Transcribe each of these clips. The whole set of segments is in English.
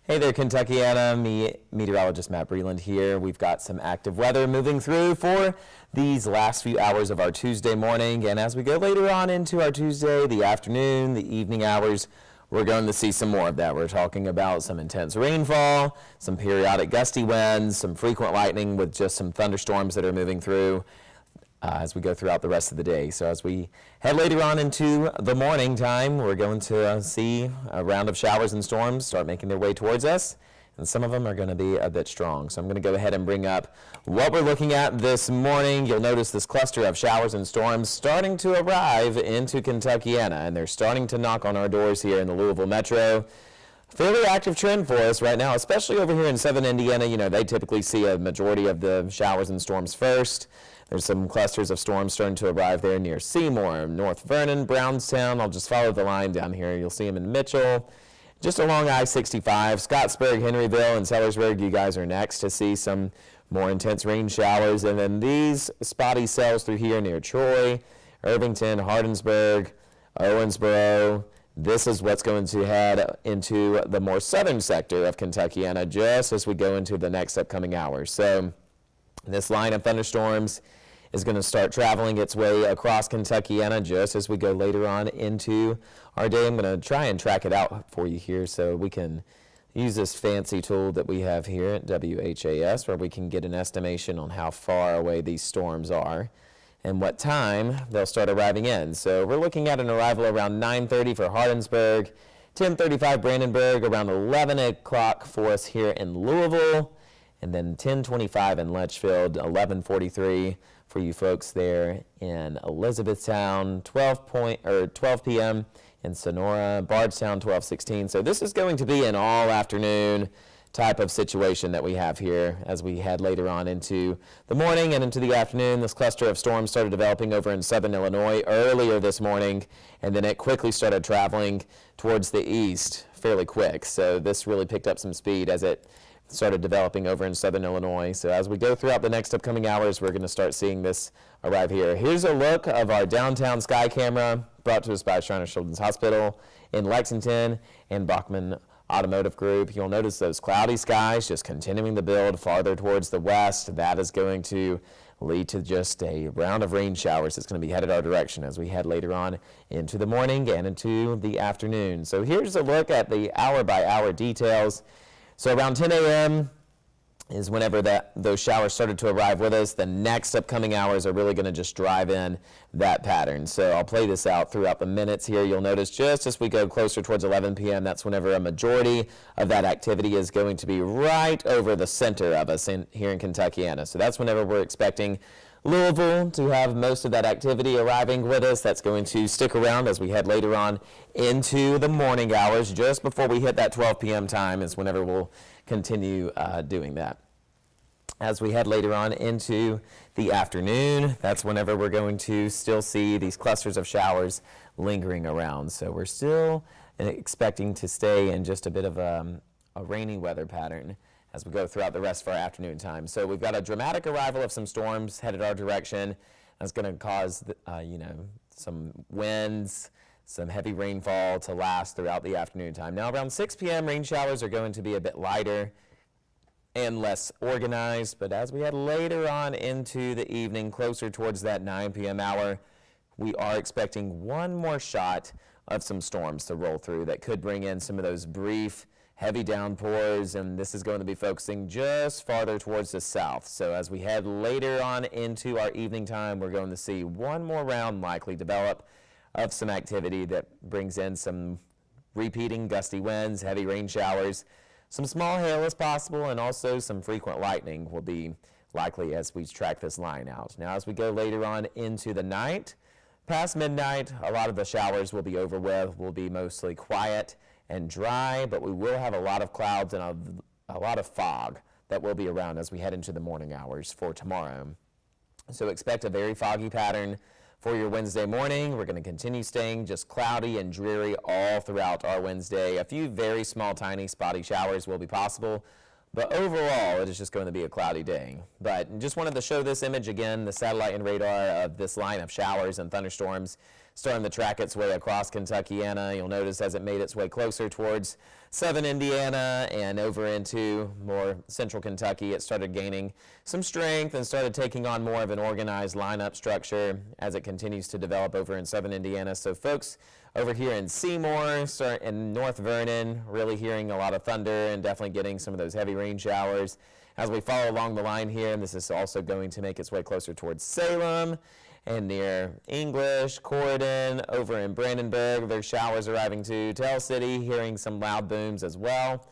Hey there, Kentuckiana. Meteorologist Matt Breland here. We've got some active weather moving through for these last few hours of our Tuesday morning. And as we go later on into our Tuesday, the afternoon, the evening hours, we're going to see some more of that. We're talking about some intense rainfall, some periodic gusty winds, some frequent lightning with just some thunderstorms that are moving through as we go throughout the rest of the day. So as we head later on into the morning time, we're going to see a round of showers and storms start making their way towards us, and some of them are going to be a bit strong. So I'm going to go ahead and bring up what we're looking at this morning. You'll notice this cluster of showers and storms starting to arrive into Kentuckiana, and they're starting to knock on our doors here in the Louisville metro. Fairly active trend for us right now, especially over here in southern Indiana. You know, they typically see a majority of the showers and storms first. There's some clusters of storms starting to arrive there near Seymour, North Vernon, Brownstown. I'll just follow the line down here. You'll see them in Mitchell, just along I-65, Scottsburg, Henryville, and Sellersburg. You guys are next to see some more intense rain showers. And then these spotty cells through here near Troy, Irvington, Hardinsburg, Owensboro. This is what's going to head into the more southern sector of Kentuckiana just as we go into the next upcoming hours. So this line of thunderstorms is going to start traveling its way across Kentuckiana just as we go later on into our day. I'm going to try and track it out for you here so we can use this fancy tool that we have here at WHAS where we can get an estimation on how far away these storms are and what time they'll start arriving in. So we're looking at an arrival around 9:30 for Hardinsburg, 10:35 Brandenburg, around 11 o'clock for us here in Louisville, and then 10:25 in Litchfield, 11:43 for you folks there in Elizabethtown, 12 p.m. in Sonora, Bardstown, 12:16. So this is going to be an all-afternoon type of situation that we have here as we head later on into the morning and into the afternoon. This cluster of storms started developing over in southern Illinois earlier this morning, and then it quickly started traveling towards the east fairly quick. So this really picked up some speed as it started developing over in southern Illinois. So as we go throughout the next upcoming hours, we're going to start seeing this arrive here. Here's a look of our downtown sky camera brought to us by Shriners Children's Hospital in Lexington and Bachman Automotive Group. You'll notice those cloudy skies just continuing to build farther towards the west. That is going to lead to just a round of rain showers that's going to be headed our direction as we head later on into the morning and into the afternoon. So here's a look at the hour-by-hour details. So around 10 a.m. is whenever those showers started to arrive with us. The next upcoming hours are really going to just drive in that pattern. So I'll play this out throughout the minutes here. You'll notice just as we go closer towards 11 p.m., that's whenever a majority of that activity is going to be right over the center of us here in Kentuckiana. So that's whenever we're expecting Louisville to have most of that activity arriving with us. That's going to stick around as we head later on into the morning hours. Just before we hit that 12 p.m. time is whenever we'll continue doing that. As we head later on into the afternoon, that's whenever we're going to still see these clusters of showers lingering around. So we're still expecting to stay in just a bit of a rainy weather pattern as we go throughout the rest of our afternoon time. So we've got a dramatic arrival of some storms headed our direction. That's going to cause, some winds, some heavy rainfall to last throughout the afternoon time. Now around 6 p.m., rain showers are going to be a bit lighter and less organized, but as we head later on into the evening, closer towards that 9 p.m. hour, we are expecting one more shot of some storms to roll through that could bring in some of those brief heavy downpours, and this is going to be focusing just farther towards the south. So as we head later on into our evening time, we're going to see one more round likely develop of some activity that brings in some repeating gusty winds, heavy rain showers, some small hail is possible, and also some frequent lightning will be likely as we track this line out. Now as we go later on into the night, past midnight, a lot of the showers will be over with, will be mostly quiet and dry, but we will have a lot of clouds and a lot of fog that will be around as we head into the morning hours for tomorrow. So expect a very foggy pattern for your Wednesday morning. We're going to continue staying just cloudy and dreary all throughout our Wednesday. A few very small, tiny, spotty showers will be possible, but overall, it is just going to be a cloudy day. But just wanted to show this image again, the satellite and radar of this line of showers and thunderstorms starting to track its way across Kentuckiana. You'll notice as it made its way closer towards southern Indiana and over into more central Kentucky, it started gaining some strength and started taking on more of an organized lineup structure as it continues to develop over in southern Indiana. So folks over here in Seymour and North Vernon, really hearing a lot of thunder and definitely getting some of those heavy rain showers. As we follow along the line here, and this is also going to make its way closer towards Salem and near English, Corydon, over in Brandenburg, there's showers arriving to Tell City, hearing some loud booms as well.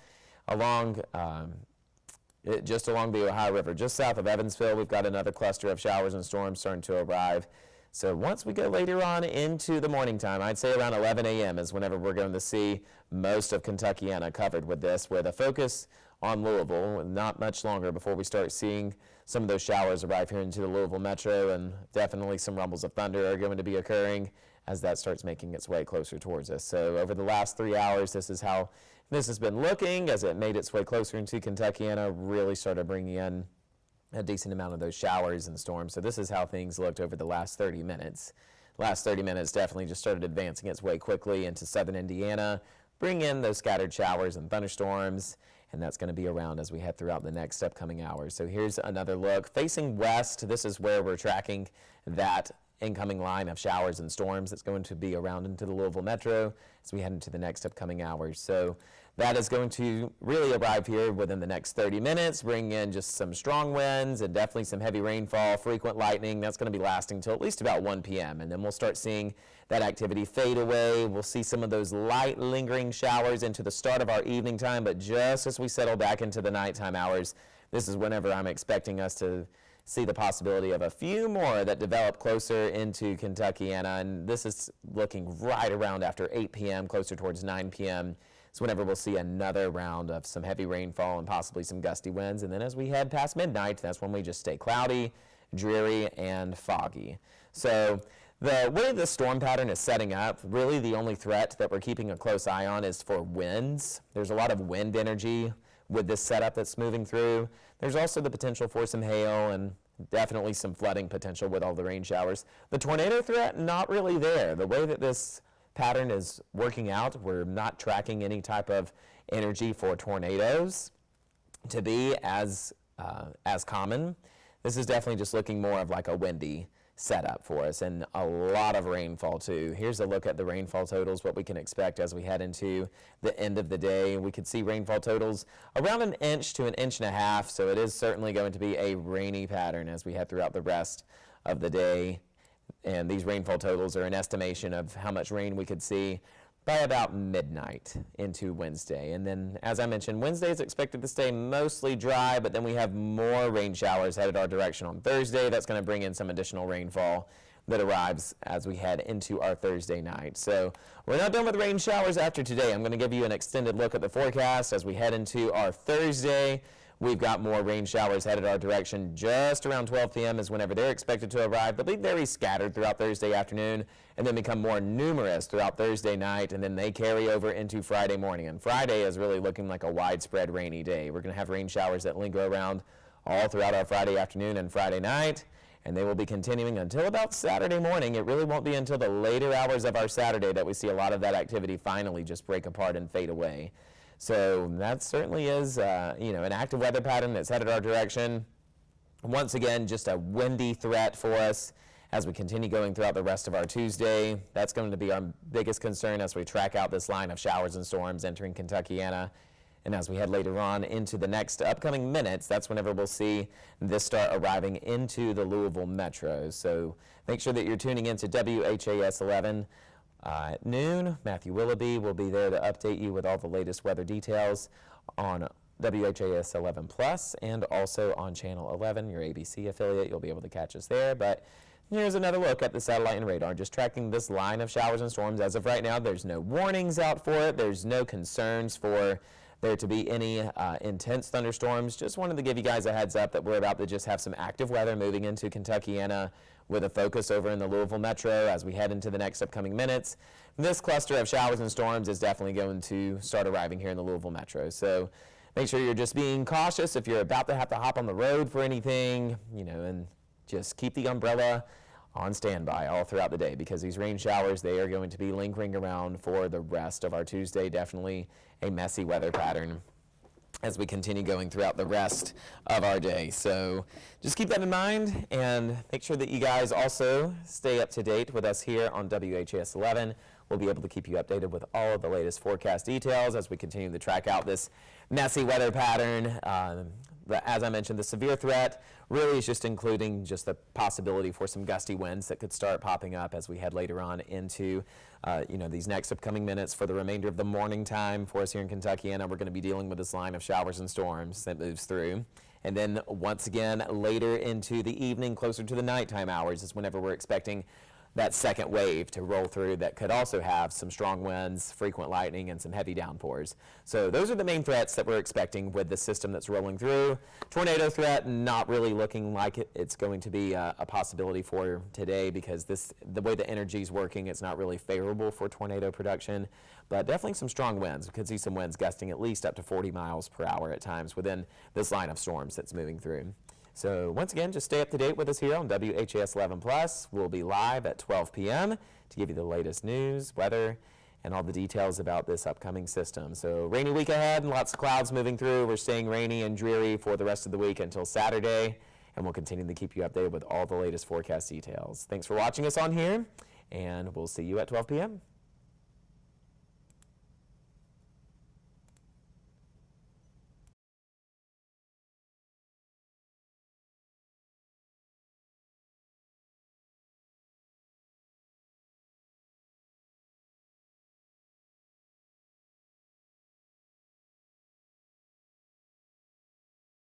Just along the Ohio River, just south of Evansville, we've got another cluster of showers and storms starting to arrive. So once we go later on into the morning time, I'd say around 11 a.m. is whenever we're going to see most of Kentuckiana covered with this, with a focus on Louisville. Not much longer before we start seeing some of those showers arrive here into the Louisville metro, and definitely some rumbles of thunder are going to be occurring as that starts making its way closer towards us. So over the last 3 hours, this is how this has been looking as it made its way closer into Kentuckiana, really started bringing in a decent amount of those showers and storms. So this is how things looked over the last 30 minutes. Last 30 minutes definitely just started advancing its way quickly into southern Indiana, bring in those scattered showers and thunderstorms, and that's going to be around as we head throughout the next upcoming hours. So here's another look. Facing west, this is where we're tracking that incoming line of showers and storms that's going to be around into the Louisville metro as we head into the next upcoming hours. So that is going to really arrive here within the next 30 minutes, bring in just some strong winds and definitely some heavy rainfall, frequent lightning. That's going to be lasting until at least about 1 p.m. And then we'll start seeing that activity fade away. We'll see some of those light lingering showers into the start of our evening time, but just as we settle back into the nighttime hours, this is whenever I'm expecting us to see the possibility of a few more that develop closer into Kentuckiana, and this is looking right around after 8 p.m., closer towards 9 p.m. It's whenever we'll see another round of some heavy rainfall and possibly some gusty winds, and then as we head past midnight, that's when we just stay cloudy, dreary, and foggy. So the way the storm pattern is setting up, really the only threat that we're keeping a close eye on is for winds. There's a lot of wind energy with this setup that's moving through. There's also the potential for some hail and definitely some flooding potential with all the rain showers. The tornado threat, not really there. The way that this pattern is working out, we're not tracking any type of energy for tornadoes to be as common. This is definitely just looking more of like a windy setup for us, and a lot of rainfall too. Here's a look at the rainfall totals, what we can expect as we head into the end of the day. We could see rainfall totals around 1 inch to 1.5 inches, so it is certainly going to be a rainy pattern as we head throughout the rest of the day. And these rainfall totals are an estimation of how much rain we could see by about midnight into Wednesday. And then, as I mentioned, Wednesday is expected to stay mostly dry, but then we have more rain showers headed our direction on Thursday. That's going to bring in some additional rainfall that arrives as we head into our Thursday night. So we're not done with rain showers after today. I'm going to give you an extended look at the forecast as we head into our Thursday. We've got more rain showers headed our direction just around 12 p.m. is whenever they're expected to arrive. They'll be very scattered throughout Thursday afternoon and then become more numerous throughout Thursday night, and then they carry over into Friday morning. And Friday is really looking like a widespread rainy day. We're going to have rain showers that linger around all throughout our Friday afternoon and Friday night, and they will be continuing until about Saturday morning. It really won't be until the later hours of our Saturday that we see a lot of that activity finally just break apart and fade away. So that certainly is, an active weather pattern that's headed our direction. Once again, just a windy threat for us as we continue going throughout the rest of our Tuesday. That's going to be our biggest concern as we track out this line of showers and storms entering Kentuckiana. And as we head later on into the next upcoming minutes, that's whenever we'll see this start arriving into the Louisville metro. So make sure that you're tuning into WHAS 11. At noon, Matthew Willoughby will be there to update you with all the latest weather details on WHAS 11 Plus and also on Channel 11, your ABC affiliate. You'll be able to catch us there. But here's another look at the satellite and radar, just tracking this line of showers and storms. As of right now, there's no warnings out for it. There's no concerns for there to be any intense thunderstorms. Just wanted to give you guys a heads up that we're about to just have some active weather moving into Kentuckiana with a focus over in the Louisville metro as we head into the next upcoming minutes. This cluster of showers and storms is definitely going to start arriving here in the Louisville metro. So make sure you're just being cautious if you're about to have to hop on the road for anything, and just keep the umbrella on standby all throughout the day, because these rain showers, they are going to be lingering around for the rest of our Tuesday. Definitely a messy weather pattern as we continue going throughout the rest of our day. So just keep that in mind, and make sure that you guys also stay up to date with us here on WHAS 11. We'll be able to keep you updated with all of the latest forecast details as we continue to track out this messy weather pattern. As I mentioned, the severe threat really is just including just the possibility for some gusty winds that could start popping up as we head later on into these next upcoming minutes for the remainder of the morning time for us here in Kentucky. And we're going to be dealing with this line of showers and storms that moves through. And then once again, later into the evening, closer to the nighttime hours, is whenever we're expecting that second wave to roll through that could also have some strong winds, frequent lightning, and some heavy downpours. So those are the main threats that we're expecting with the system that's rolling through. Tornado threat, not really looking like it's going to be a possibility for today, because the way the energy is working, it's not really favorable for tornado production. But definitely some strong winds. We could see some winds gusting at least up to 40 miles per hour at times within this line of storms that's moving through. So once again, just stay up to date with us here on WHAS 11+. We'll be live at 12 p.m. to give you the latest news, weather, and all the details about this upcoming system. So rainy week ahead and lots of clouds moving through. We're staying rainy and dreary for the rest of the week until Saturday, and we'll continue to keep you updated with all the latest forecast details. Thanks for watching us on here, and we'll see you at 12 p.m.